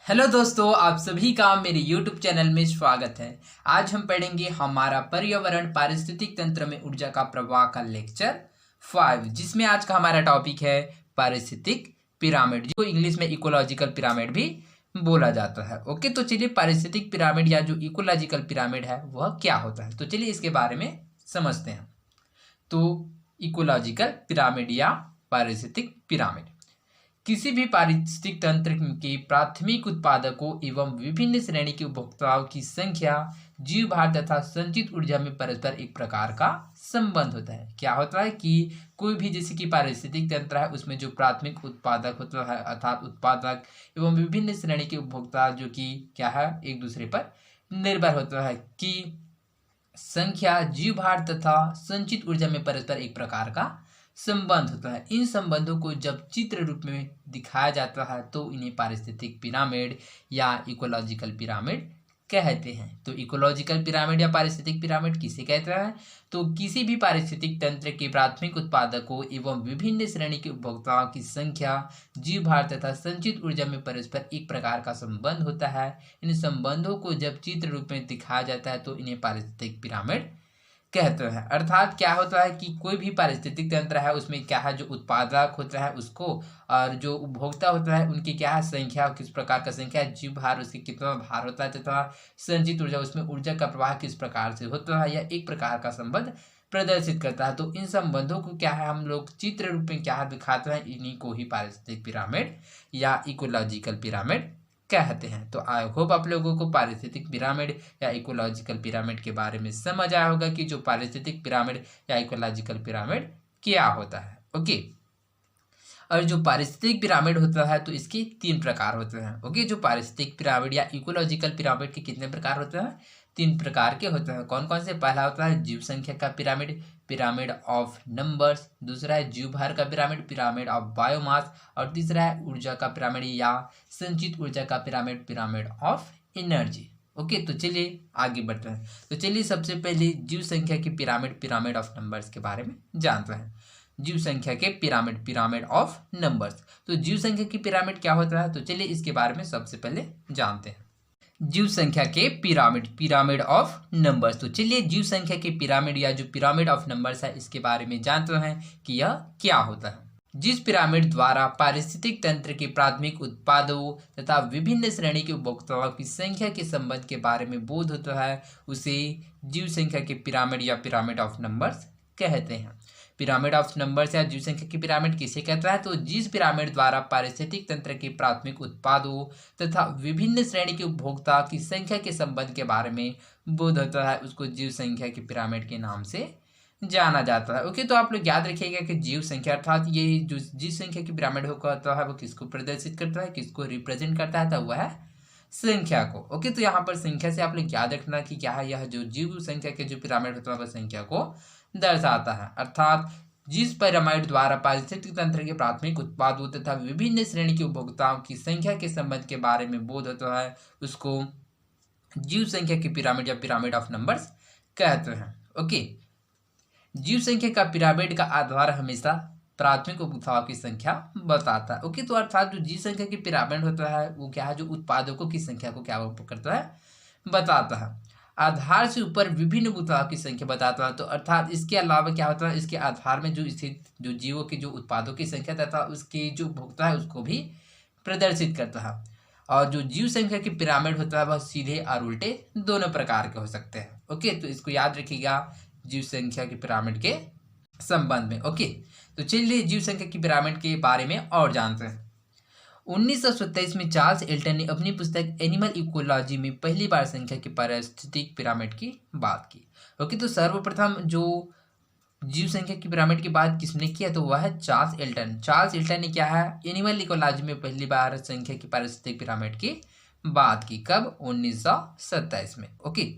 Hello दोस्तों, आप सभी का मेरे YouTube चैनल में स्वागत है। आज हम पढ़ेंगे हमारा पर्यावरण पारिस्थितिक तंत्र में ऊर्जा का प्रवाह का लेक्चर 5, जिसमें आज का हमारा टॉपिक है पारिस्थितिक पिरामिड, जिसको इंग्लिश में इकोलॉजिकल पिरामिड भी बोला जाता है। ओके, तो चलिए पारिस्थितिक पिरामिड या जो इकोलॉजिकल पिरामिड है वह क्या होता है, तो चलिए इसके बारे में समझते हैं। तो इकोलॉजिकल पिरामिड या पारिस्थितिक पिरामिड किसी भी पारिस्थितिक तंत्र के प्राथमिक उत्पादकों एवं विभिन्न श्रेणी के उपभोक्ताओं की संख्या, जीव भार तथा संचित ऊर्जा में परस्पर एक प्रकार का संबंध होता है। क्या होता है कि कोई भी जैसे कि पारिस्थितिक तंत्र है उसमें जो प्राथमिक उत्पादक होता है अर्थात उत्पादक एवं विभिन्न श्रेणी के उपभोक्ता जो कि क्या है एक दूसरे पर निर्भर होता है कि संख्या, जीव भार तथा संचित ऊर्जा में परस्पर एक प्रकार का संबंध होता है। इन संबंधों को जब चित्र रूप में दिखाया जाता है तो इन्हें पारिस्थितिक पिरामिड या इकोलॉजिकल पिरामिड कहते हैं। तो इकोलॉजिकल पिरामिड या पारिस्थितिक पिरामिड किसे कहते हैं? तो किसी भी पारिस्थितिक तंत्र के प्राथमिक उत्पादकों एवं विभिन्न श्रेणी के उपभोक्ताओं की संख्या, जीव भार तथा संचित ऊर्जा में परस्पर एक प्रकार का संबंध होता है। इन संबंधों को जब चित्र रूप में दिखाया जाता है तो इन्हें पारिस्थितिक पिरामिड कहते हैं। अर्थात क्या होता है कि कोई भी पारिस्थितिक तंत्र है उसमें क्या है जो उत्पादक होता है उसको और जो उपभोक्ता होता है उनकी क्या है संख्या, किस प्रकार का संख्या है, जीव भार उसकी कितना भार होता है तथा संचित ऊर्जा उसमें ऊर्जा का प्रवाह किस प्रकार से होता है, यह एक प्रकार का संबंध प्रदर्शित करता है। तो इन संबंधों को क्या है हम लोग चित्र रूप में क्या दिखाते हैं, इन्हीं को ही पारिस्थितिक पिरामिड या इकोलॉजिकल पिरामिड कहते हैं। तो आई होप आप लोगों को पारिस्थितिक पिरामिड या इकोलॉजिकल पिरामिड के बारे में समझ आया होगा कि जो पारिस्थितिक पिरामिड या इकोलॉजिकल पिरामिड क्या होता है। ओके, और जो पारिस्थितिक पिरामिड होता है तो इसके 3 प्रकार होते हैं। ओके, जो पारिस्थितिक पिरामिड या इकोलॉजिकल पिरामिड के कितने प्रकार होते हैं? 3 प्रकार के होते हैं। कौन कौन से? पहला होता है जीव संख्या का पिरामिड, पिरामिड ऑफ नंबर्स। दूसरा है जीव भार का पिरामिड, पिरामिड ऑफ बायोमास। और तीसरा है ऊर्जा का पिरामिड या संचित ऊर्जा का pyramid, pyramid of energy. Okay, तो चलिए आगे बढ़ते हैं। तो चलिए सबसे पहले जीव संख्या की पिरामिड, पिरामिड ऑफ नंबर्स के बारे में जानते हैं। जीव संख्या के पिरामिड, पिरामिड ऑफ नंबर्स। तो जीव संख्या की पिरामिड क्या होता है, तो चलिए इसके बारे में सबसे पहले जानते हैं। जीव संख्या के पिरामिड, पिरामिड ऑफ नंबर्स। तो चलिए जीव संख्या के पिरामिड या जो पिरामिड ऑफ नंबर्स है इसके बारे में जानते हैं कि यह क्या होता है। जिस पिरामिड द्वारा पारिस्थितिक तंत्र के प्राथमिक उत्पादों तथा विभिन्न श्रेणी के उपभोक्ताओं की संख्या के संबंध के बारे में बोध होता है उसे जीव संख्या के पिरामिड या पिरामिड ऑफ नंबर्स कहते हैं। पिरामिड ऑफ नंबर्स या जीव संख्या की पिरामिड किसे कहता है? तो जिस पिरामिड द्वारा पारिस्थितिक तंत्र के प्राथमिक उत्पादों तथा विभिन्न श्रेणी के उपभोक्ता की संख्या के संबंध के बारे में बोध होता है उसको जीव संख्या की पिरामिड के नाम से जाना जाता है। ओके, तो आप लोग याद रखिएगा कि जीव संख्या अर्थात ये जो जीव संख्या की पिरामिड होता है वो किसको प्रदर्शित करता है, किसको रिप्रेजेंट करता है, तो वह है संख्या को। ओके, तो यहाँ पर संख्या से आप लोग याद रखना कि क्या है, यह जो जीव संख्या के जो पिरामिड होता है वह संख्या को दर्शाता है। अर्थात जिस पिरामिड द्वारा पारिस्थितिक तंत्र के प्राथमिक उत्पादों तथा विभिन्न श्रेणी के उपभोक्ताओं की संख्या के संबंध के बारे में बोध होता है उसको जीव संख्या की पिरामिड या पिरामिड ऑफ नंबर्स कहते हैं। ओके, जीव संख्या का पिरामिड का आधार हमेशा प्राथमिक उपभोक्ताओं की संख्या बताता है। ओके, तो अर्थात जो जीव संख्या की पिरामिड होता है वो क्या है, जो उत्पादकों की संख्या को क्या करता है, बताता है। आधार से ऊपर विभिन्न उपभोक्ताओं की संख्या बताता है। तो अर्थात इसके अलावा क्या होता है, इसके आधार में जो स्थित जो जीवों के जो उत्पादों की संख्या तथा उसके जो उपभोक्ता है उसको भी प्रदर्शित करता है। और जो जीव संख्या की पिरामिड होता है वह सीधे और उल्टे दोनों प्रकार के हो सकते हैं। ओके, तो इसको याद रखिएगा जीव संख्या की पिरामिड के संबंध में। ओके, तो चलिए जीव संख्या की पिरामिड के बारे में और जानते हैं। 1927 में चार्ल्स एल्टन ने अपनी पुस्तक एनिमल इकोलॉजी में पहली बार संख्या की पारिस्थितिक पिरामिड की बात की। ओके, तो सर्वप्रथम जो जीव संख्या की पिरामिड की बात किसने किया, तो वह है चार्ल्स एल्टन। चार्ल्स एल्टन ने क्या है, एनिमल इकोलॉजी में पहली बार संख्या की पारिस्थितिक पिरामिड की बात की। कब? 1927 में। ओके,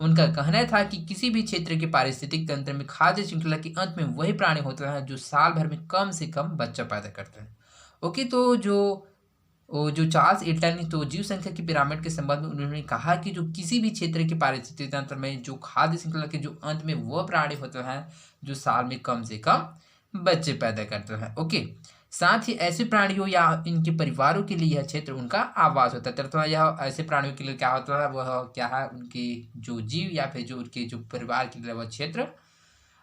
उनका कहना था कि किसी भी क्षेत्र के पारिस्थितिक तंत्र में खाद्य श्रृंखला के अंत में वही प्राणी होते हैं जो साल भर में कम से कम बच्चा पैदा करते हैं। ओके, तो जो चार्ल्स एल्टन तो जीव संख्या की पिरामिड के संबंध में उन्होंने कहा कि जो किसी भी क्षेत्र के पारिस्थितिक तंत्र में जो खाद्य श्रृंखला के जो अंत में वह प्राणी होते हैं जो साल में कम से कम बच्चे पैदा करते हैं। ओके, साथ ही ऐसे प्राणियों या इनके परिवारों के लिए यह क्षेत्र उनका आवास होता है। तथा यह ऐसे प्राणियों के लिए क्या होता है, वह क्या है, उनके जो जीव या फिर जो उनके जो परिवार के लिए वह क्षेत्र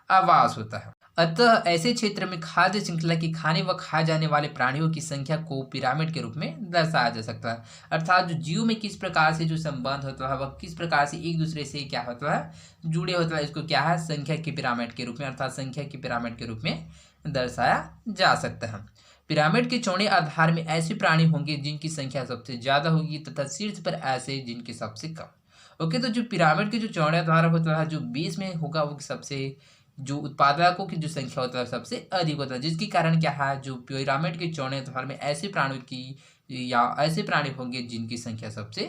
आवास होता है। अतः ऐसे क्षेत्र में खाद्य श्रृंखला की खाने व खाए जाने वाले प्राणियों की संख्या को पिरामिड के रूप में दर्शाया जा सकता है। अर्थात जो जीव में किस प्रकार से जो संबंध होता है वह किस प्रकार से एक दूसरे से क्या होता है, जुड़े होता है, इसको क्या है, संख्या की पिरामिड के रूप में, अर्थात संख्या की पिरामिड के रूप में दर्शाया जा सकता है। पिरामिड के चौड़े आधार में ऐसे प्राणी होंगे जिनकी संख्या सबसे ज्यादा होगी तथा शीर्ष पर ऐसे जिनकी सबसे कम। ओके, तो जो पिरामिड के जो चौड़े आधार होता है, जो बीच में होगा वो सबसे जो उत्पादकों की जो संख्या होता है सबसे अधिक होता है, जिसके कारण क्या है, जो पिरामिड के चौड़े आधार में ऐसे प्राणियों की या ऐसे प्राणी होंगे जिनकी संख्या सबसे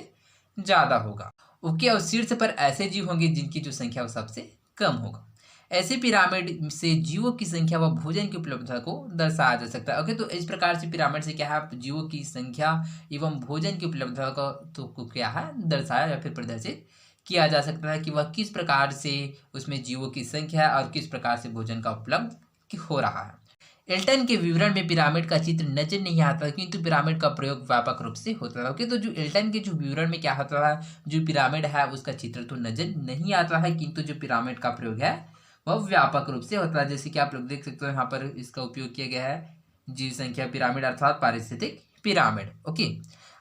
ज्यादा होगा। ओके, और शीर्ष पर ऐसे जीव होंगे जिनकी जो संख्या वो सबसे कम होगा। ऐसे पिरामिड से जीवों की संख्या व भोजन की उपलब्धता को दर्शाया जा सकता है। ओके, तो इस प्रकार से पिरामिड से क्या है, जीवों की संख्या एवं भोजन की उपलब्धता को क्या है, दर्शाया या फिर प्रदर्शित किया जा सकता है कि वह किस प्रकार से उसमें जीवों की संख्या और किस प्रकार से भोजन का उपलब्ध हो रहा है। एल्टन के विवरण में पिरामिड का चित्र नजर नहीं आता, किंतु पिरामिड का प्रयोग व्यापक रूप से होता है। ओके, तो जो एल्टन के जो विवरण में क्या होता है, जो पिरामिड है उसका चित्र तो नजर नहीं आता है, किंतु जो पिरामिड का प्रयोग है वह व्यापक रूप से होता है। जैसे कि आप लोग देख सकते हो यहाँ पर इसका उपयोग किया गया है, जीव संख्या पिरामिड अर्थात पारिस्थितिक पिरामिड। ओके,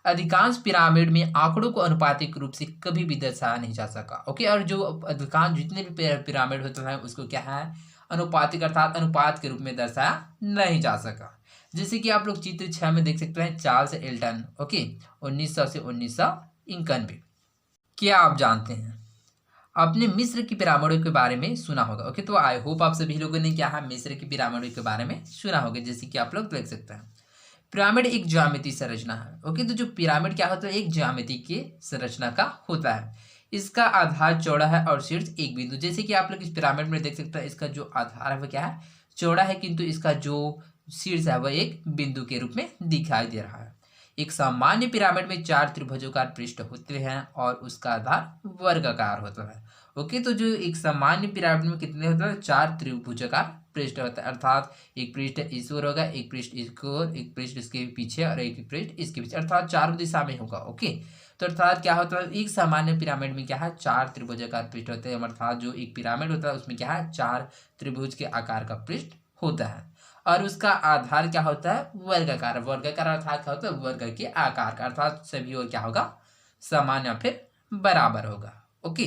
अधिकांश पिरामिड में आंकड़ों को अनुपातिक रूप से कभी भी दर्शाया नहीं जा सका। ओके, और जो अधिकांश जितने भी पिरामिड होते हैं उसको क्या है, अनुपातिक अर्थात अनुपात के रूप में दर्शाया नहीं जा सका। जैसे कि आप लोग चित्र 6 में देख सकते हैं, चार्ल्स एल्टन। ओके, 1900 से 1991। क्या आप जानते हैं, आपने मिस्र की पिरामिडों के बारे में सुना होगा। ओके, तो आई होप आप सभी लोगों ने क्या है, मिस्र की पिरामिडों के बारे में सुना होगा। जैसे कि आप लोग देख सकते हैं, पिरामिड एक ज्यामितीय संरचना है। ओके, तो जो पिरामिड क्या होता है, एक ज्यामिति के संरचना का होता है। इसका आधार चौड़ा है और शीर्ष एक बिंदु। जैसे कि आप लोग इस पिरामिड में देख सकते हैं, इसका जो आधार है वह क्या है, चौड़ा है, किंतु इसका जो शीर्ष है वह एक बिंदु के रूप में दिखाई दे रहा है। एक सामान्य पिरामिड में 4 त्रिभुजाकार पृष्ठ होते हैं और उसका आधार वर्गाकार होता है। ओके, तो जो एक सामान्य पिरामिड में कितने होता है, 4 त्रिभुजाकार पृष्ठ होता है, अर्थात एक पृष्ठ इस ओर होगा, एक पृष्ठ इसको ओर, एक पृष्ठ इसके पीछे और एक पृष्ठ इसके पीछे, अर्थात चारों दिशा में होगा। ओके, तो अर्थात क्या होता है, एक सामान्य पिरामिड में क्या है, 4 त्रिभुजाकार पृष्ठ होते हैं, अर्थात जो एक पिरामिड होता है उसमें क्या है, 4 त्रिभुज के आकार का पृष्ठ होता है और उसका आधार क्या होता है, वर्गाकार। वर्गाकार अर्थात क्या होता है, वर्ग के आकार का, अर्थात सभी ओर क्या होगा, समान या फिर बराबर होगा। ओके,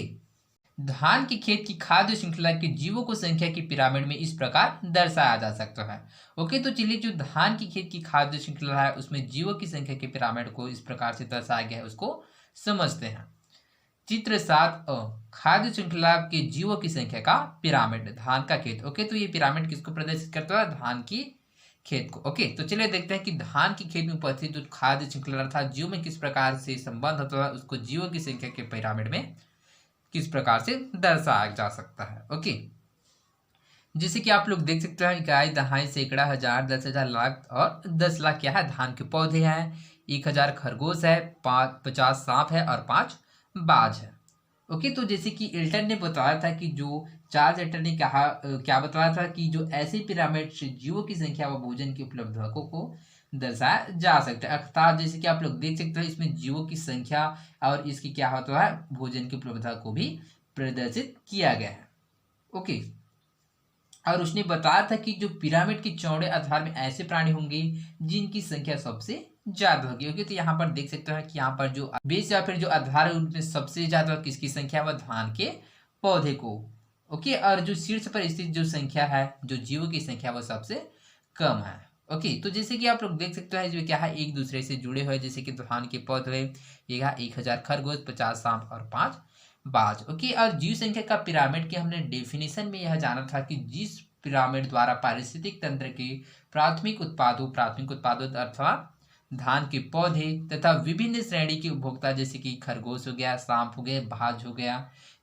धान के खेत की खाद्य श्रृंखला के जीवों को संख्या की पिरामिड में इस प्रकार दर्शाया जा सकता है। ओके, तो चलिए जो धान की खेत की खाद्य श्रृंखला है उसमें जीवों की संख्या की पिरामिड को इस प्रकार से दर्शाया गया है, उसको समझते हैं। चित्र 7 खाद्य श्रृंखला के जीवों की संख्या का पिरामिड, धान का खेत। ओके, तो ये पिरामिड किसको प्रदर्शित करता है, धान की खेत को। ओके, तो चलिए देखते हैं कि धान की खेत में उपस्थित जो खाद्य श्रृंखला अर्थात जीव में किस प्रकार से संबंध होता है, उसको जीवों की संख्या के पिरामिड में किस प्रकार से दर्शाया जा सकता है। ओके, जैसे कि आप लोग देख सकते हैं, इकाई, दहाई, सैकड़ा, हजार, 10,000, लाख और 10 लाख क्या है, धान के पौधे हैं। 1,000 खरगोश है, 50 सांप है और 5 बाज है। ओके, तो जैसे कि एल्टन ने बताया था कि जो चार्ल्स एल्टन ने कहा क्या बताया था कि जो ऐसे पिरामिड से जीवों की संख्या व भोजन की उपलब्धता को दर्शाया जा सकता है। अर्थात जैसे कि आप लोग देख सकते हैं, इसमें जीवों की संख्या और इसकी क्या होता है, भोजन की उपलब्धता को भी प्रदर्शित किया गया है। ओके, और उसने बताया था कि जो पिरामिड के चौड़े आधार में ऐसे प्राणी होंगे जिनकी संख्या सबसे ज्यादा होगी। ओके, तो यहाँ पर देख सकते हैं कि यहाँ पर जो बेस या फिर जो आधार है उनमें सबसे ज्यादा किसकी संख्या, वह धान के पौधे को। ओके, और जो शीर्ष पर स्थित जो संख्या है, जो जीवों की संख्या, वह सबसे कम है। ओके, तो जैसे कि आप लोग देख सकते हैं जो क्या है, एक दूसरे से जुड़े हुए, जैसे कि धान के पौधे, ये 1,000 खरगोश, 50 सांप और 5 बाज। ओके, और जीव संख्या का पिरामिड के हमने डेफिनेशन में यह जाना था कि जिस पिरामिड द्वारा पारिस्थितिक तंत्र के प्राथमिक उत्पादों अर्थात धान के पौधे तथा विभिन्न श्रेणी के उपभोक्ता जैसे कि खरगोश हो गया, सांप हो गए, भाज हो गया,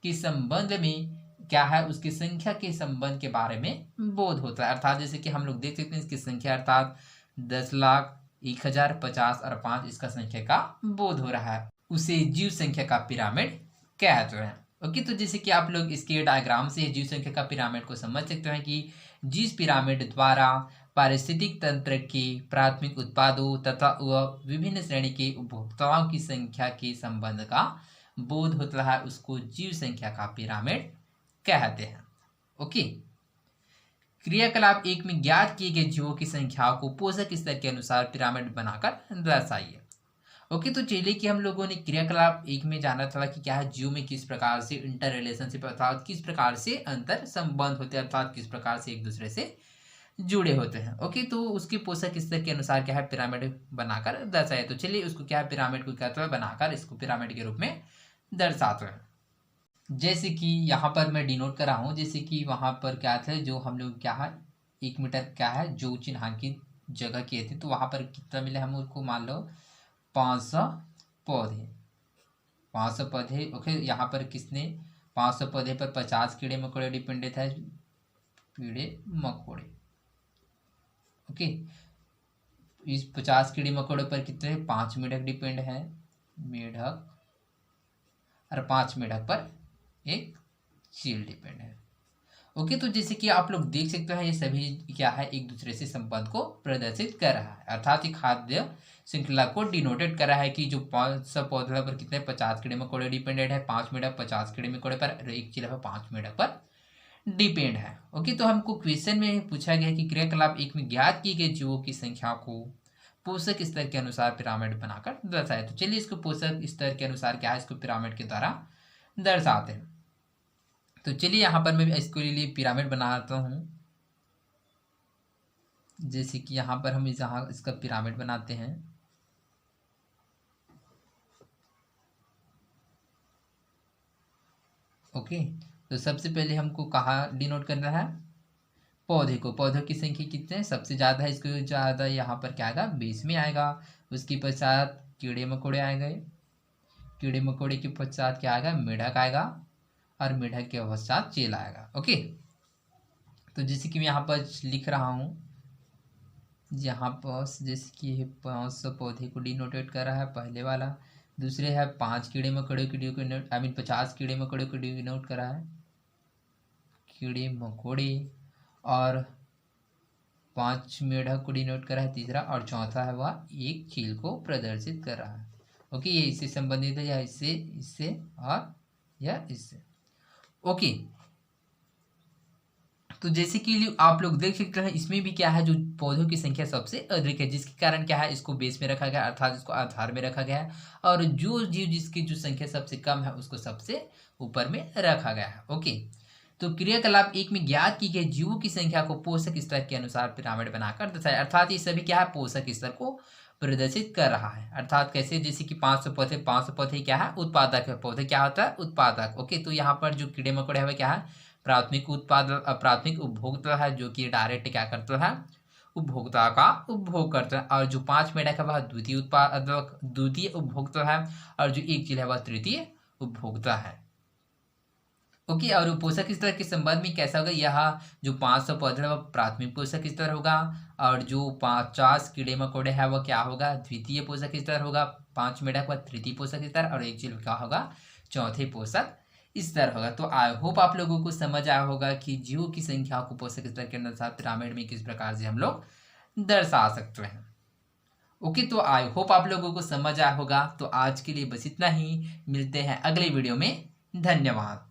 के संबंध में क्या है, उसकी संख्या के संबंध के बारे में बोध होता है। अर्थात जैसे कि हम लोग देख सकते हैं इसकी संख्या अर्थात 10 लाख, 1,000, 50 और 5 इसका संख्या का बोध हो रहा है, उसे जीव संख्या का पिरामिड कहते हैं। ओके, तो जैसे कि आप लोग इसके डायग्राम से जीव संख्या का पिरामिड को समझ सकते हैं कि जिस पिरामिड द्वारा पारिस्थितिक तंत्र के प्राथमिक उत्पादों तथा विभिन्न श्रेणी के उपभोक्ताओं की संख्या के संबंध का बोध होता है, उसको जीव संख्या का पिरामिड कहते हैं। ओके, क्रियाकलाप 1 में ज्ञात किए गए जीवों की संख्या को पोषक स्तर के अनुसार पिरामिड बनाकर दर्शाइए। ओके, तो चलिए कि हम लोगों ने क्रियाकलाप 1 में जाना था कि क्या है जीव में किस प्रकार से इंटर रिलेशनशिप अर्थात किस प्रकार से अंतर संबंध होते हैं, अर्थात किस प्रकार से एक दूसरे से जुड़े होते हैं। ओके, तो उसके पोषक स्तर के अनुसार क्या है पिरामिड बनाकर दर्शाया। तो चलिए उसको क्या है पिरामिड को क्या है बनाकर इसको पिरामिड के रूप में दर्शाते हैं। जैसे कि यहाँ पर मैं डिनोट कर रहा हूँ, जैसे कि वहाँ पर क्या था जो हम लोग क्या है 1 मीटर क्या है जो चिन्हांकित जगह किए थे, तो वहाँ पर कितना मिले हम उसको मान लो 500 पौधे 500 पौधे। ओके, यहाँ पर किसने 500 पौधे पर 50 कीड़े मकोड़े डिपेंडेंट है, कीड़े मकोड़े। ओके, इस 50 कीड़े मकोड़े पर कितने 5 मेढक डिपेंड है, मेढक, और 5 मेढक पर एक चील डिपेंड है। ओके, तो जैसे कि आप लोग देख सकते हैं ये सभी क्या है एक दूसरे से संबंध को प्रदर्शित कर रहा है, अर्थात एक खाद्य श्रृंखला को डिनोटेट कर रहा है कि जो 500 पौधे पर कितने 50 कीड़े मकोड़े डिपेंडेंट है, 5 मेढक 50 कीड़े मकोड़े पर, एक चील पर 5 मेढक पर डिपेंड है। ओके, तो हमको क्वेश्चन में पूछा गया कि क्रियाकलाप 1 में ज्ञात किए गए जीवों की संख्या को पोषक स्तर के अनुसार पिरामिड बनाकर दर्शाए। तो चलिए इसको पोषक स्तर के अनुसार क्या है इसको पिरामिड के द्वारा दर्शाते हैं। तो चलिए यहाँ पर मैं इसके लिए पिरामिड बनाता हूँ। जैसे कि यहाँ पर हम जहाँ इसका पिरामिड बनाते हैं, ओके, तो सबसे पहले हमको कहाँ डिनोट करना है पौधे को। पौधों की संख्या कितने सबसे ज़्यादा है, इसको ज़्यादा यहाँ पर क्या आएगा 20 में आएगा। उसके पश्चात कीड़े मकोड़े आ गए, कीड़े मकोड़े के पश्चात क्या आएगा मेढक आएगा, और मेढक के पश्चात चील आएगा। ओके, तो जैसे कि मैं यहाँ पर लिख रहा हूँ, यहाँ पर जैसे कि 500 पौधे को डिनोटेट कर रहा है पहले वाला, दूसरे है 5 कीड़े मकोड़े को डिनोट 50 कीड़े मकोड़े को डिनोट कर रहा है कीड़े मकोड़े, और 5 मेढक को डिनोट कर रहा है तीसरा, और चौथा है वह एक चील को प्रदर्शित कर रहा है। ओके, ये इससे संबंधित है या इससे इससे और या इससे। ओके, तो जैसे कि आप लोग देख सकते हैं इसमें भी क्या है जो पौधों की संख्या सबसे अधिक है, जिसके कारण क्या है इसको बेस में रखा गया अर्थात इसको आधार में रखा गया है, और जो जीव जिसकी जो संख्या सबसे कम है उसको सबसे ऊपर में रखा गया है। ओके, तो क्रियाकलाप 1 में ज्ञात की गई जीवों की संख्या को पोषक स्तर के अनुसार पिरामिड बनाकर दर्शाया, अर्थात ये सभी क्या है पोषक स्तर को प्रदर्शित कर रहा है। अर्थात कैसे, जैसे कि 500 पौधे क्या है उत्पादक है, पौधे क्या होता है उत्पादक। ओके, तो यहाँ पर जो कीड़े मकोड़े है क्या है प्राथमिक उत्पादक, प्राथमिक उपभोक्ता है जो कि डायरेक्ट क्या करता है उपभोक्ता का उपभोग करता है, और जो 5 मेढक है वह द्वितीय उत्पादक द्वितीय उपभोक्ता है, और जो एक चील है वह तृतीय उपभोक्ता है। ओके, और पोषक स्तर के संबंध में कैसा होगा, यह जो 500 पौधे वह प्राथमिक पोषक स्तर होगा, और जो 50 कीड़े मकोड़े हैं वह क्या होगा द्वितीय पोषक स्तर होगा, 5 मेढक वह तृतीय पोषक स्तर, और एक चील क्या होगा चौथे पोषक स्तर होगा। तो आई होप आप लोगों को समझ आया होगा कि जीवों की संख्या को पोषक स्तर के अनुसार पिरामिड में किस प्रकार से हम लोग दर्शा सकते हैं। ओके, तो आई होप आप लोगों को समझ आया होगा। तो आज के लिए बस इतना ही, मिलते हैं अगले वीडियो में, धन्यवाद।